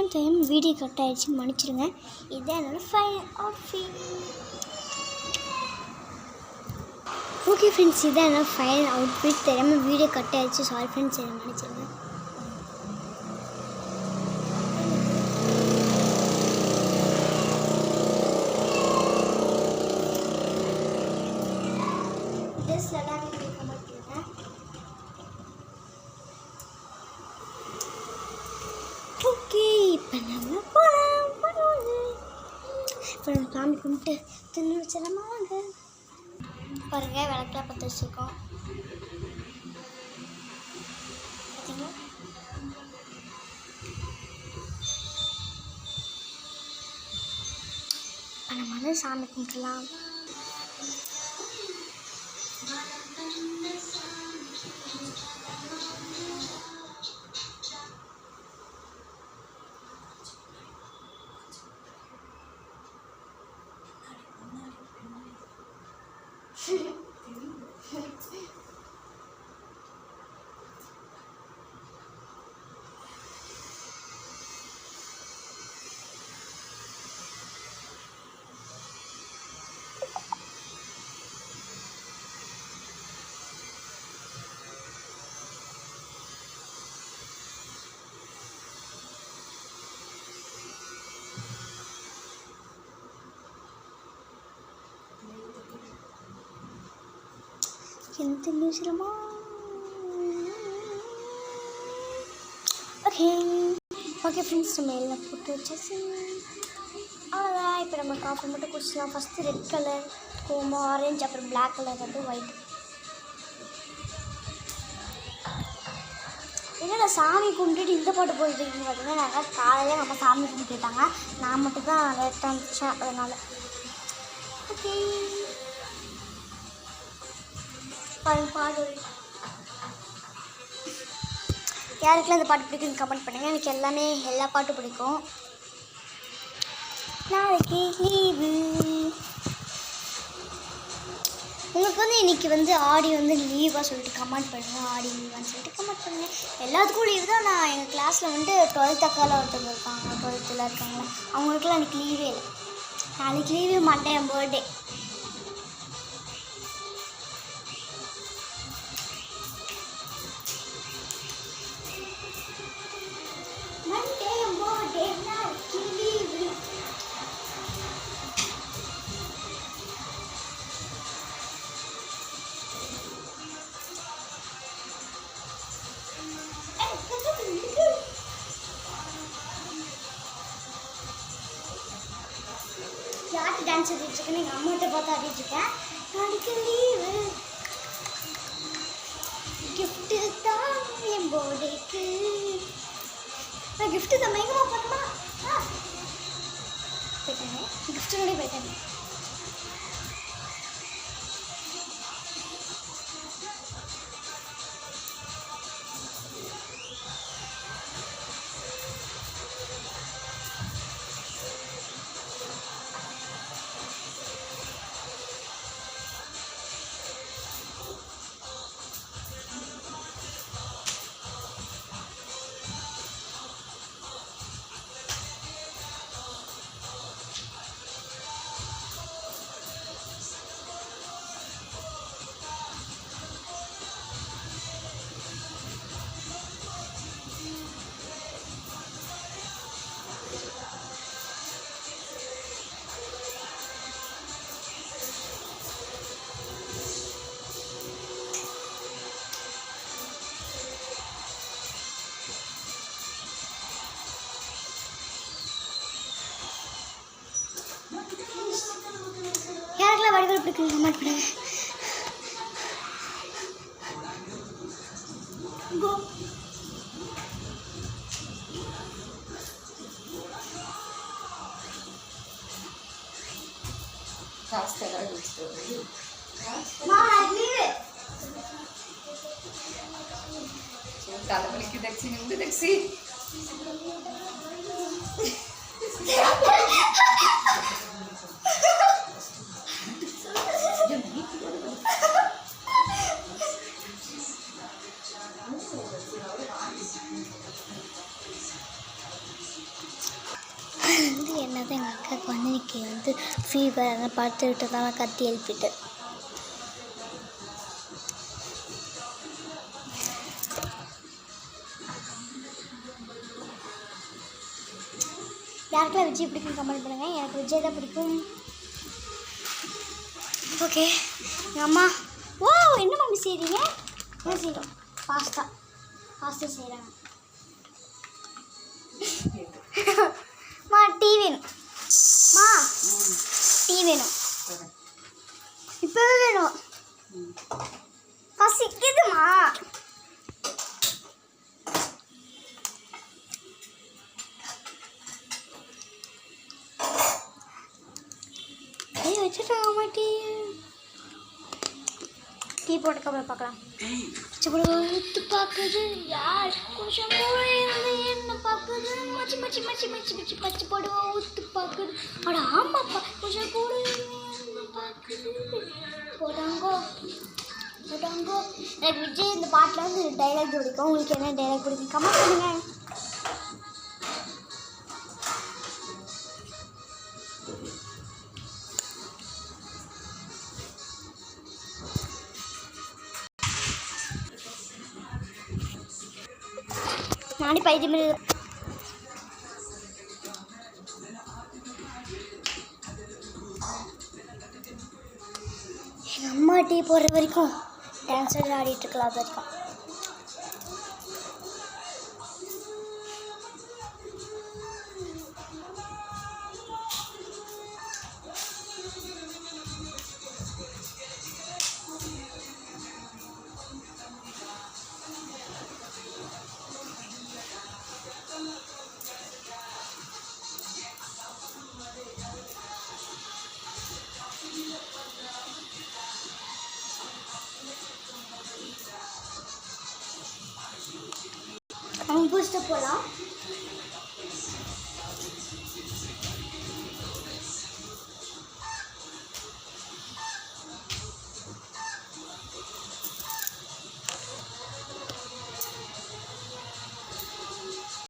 Second time video cut ஆகிடுச்சு, மன்னிச்சிடுங்க. இதுதான் என்னோடய ஃபைனல் அவுட்ஃபிட். ஓகே ஃப்ரெண்ட்ஸ், இதுதான் என்னோடய ஃபைனல் அவுட்ஃபிட். தெரியாமல் வீடியோ கட் ஆகிடுச்சு, சாரி ஃப்ரெண்ட்ஸ், என்ன மன்னிச்சிடுங்க. ஓகே, இப்போ நம்ம இப்போ நம்ம சாமி கும்பிட்டு தின்னு வச்சிடலாமா? வாங்க பாருங்கள், விளக்கெலாம் பற்ற வச்சுருக்கோம். பார்த்தீங்களா? இப்போ நம்ம வந்து சாமி கும்பிட்டுலாம். ఎంత నిమిషమా? ஓகே ஃப்ரெண்ட்ஸ், நம்ம எல்லாம் போட்டு வச்சாச்சு. அவ்வளோதான். இப்போ நம்ம காஃபி மட்டும் குடிச்சிடலாம். First red colour, combo orange, அப்புறம் பிளாக் கலர், அப்புறம் ஒயிட். என்னடா சாமி கும்பிட்டுட்டு இந்த பாட்டு போட்டுருக்கீங்க பார்த்தீங்கன்னா, நாங்கள் காலையில் நம்ம சாமி கும்பிட்டுட்டாங்க, நான் மட்டும் தான் லேட்டாக இருந்துச்சேன், அதனால். ஓகே பாடு. யாருக்கெல்லாம் இந்த பாட்டு பிடிக்குன்னு கமெண்ட் பண்ணுங்கள். எனக்கு எல்லா பாட்டும் பிடிக்கும். நாளைக்கு லீவு. உங்களுக்கு வந்து இன்றைக்கி வந்து ஆடி வந்து லீவாக சொல்லிட்டு கமெண்ட் பண்ணுங்கள். ஆடி லீவான்னு சொல்லிட்டு கமெண்ட் பண்ணுங்கள். எல்லாத்துக்கும் லீவு தான். நான் எங்கள் கிளாஸில் வந்து 12th அக்காவில் ஒருத்தவங்க இருக்காங்க, 12th இருக்காங்களா, அவங்களுக்குலாம் இன்றைக்கி லீவே இல்லை. நாளைக்கு லீவு, மண்டே என் பர்த்டே. யார்கிட்ட டான்ஸ் ஆடிட்டுருக்கேன்னு எங்கள் அம்மாட்ட பார்த்து ஆடிட்டுருக்கேன். நாளைக்கு லீவு, கிஃப்ட்டு தான் என் பர்த்டேக்கு. நான் கிஃப்ட்டு தான் பயங்கரமாக பண்ணமா போயிட்டாங்க, கிஃப்ட்டுனோடய போயிட்டாங்க. யாருக்கெல்லாம் வடிவல் பிடிக்குன்னு கமெண்ட் பண்ணுங்க. தலைவலிக்கு தக்சி நின்று தக்சி இல்லாத எங்கள் அக்காவுக்கு வந்து இன்னைக்கு வந்து ஃபீவர் அதனால் படுத்துக்கிட்டு தான் கத்தி எழுப்பிட்டு. யாருக்கெல்லாம் விஜய் பிடிக்கும் கமெண்ட் பண்ணுங்கள். எனக்கு விஜய் தான் பிடிக்கும். ஓகே எங்கள் அம்மா ஓ என்ன மம்மி செய்கிறீங்க? என்ன செய்கிறோம்? பாஸ்தா செய்கிறாங்க. மா டீ வேணும். மா டீ வேணும். இப்போவே வேணும். பசிக்குதுமா. வச்சுட்டாங்க மாட்டி. டீ போட்டுக்கப்புறம் பார்க்கலாம். ஊத்து பார்க்குது யார் கொஞ்சம் என்ன பார்க்குது மச்சி மச்சி மச்சி மச்சி மச்சி பச்சி போடுவோம் ஊத்து பார்க்குது. அட ஆமாப்பா கொஞ்சம் கூட பார்க்குது போடாங்கோ போடாங்கோ. எனக்கு விஜய் இந்த பாட்டில் வந்து டைலாக் பிடிக்கும். உங்களுக்கு என்ன டைலாக் பிடிக்கும் கமெண்ட் பண்ணுங்க. நானே பைத்தியம் எங்கள் அம்மா டீ போடுற வரைக்கும் டான்ஸ் ஆடிட்டு இருக்கலாம். அது வரைக்கும் அவங்க பூஸ்ட்டு போகலாம்.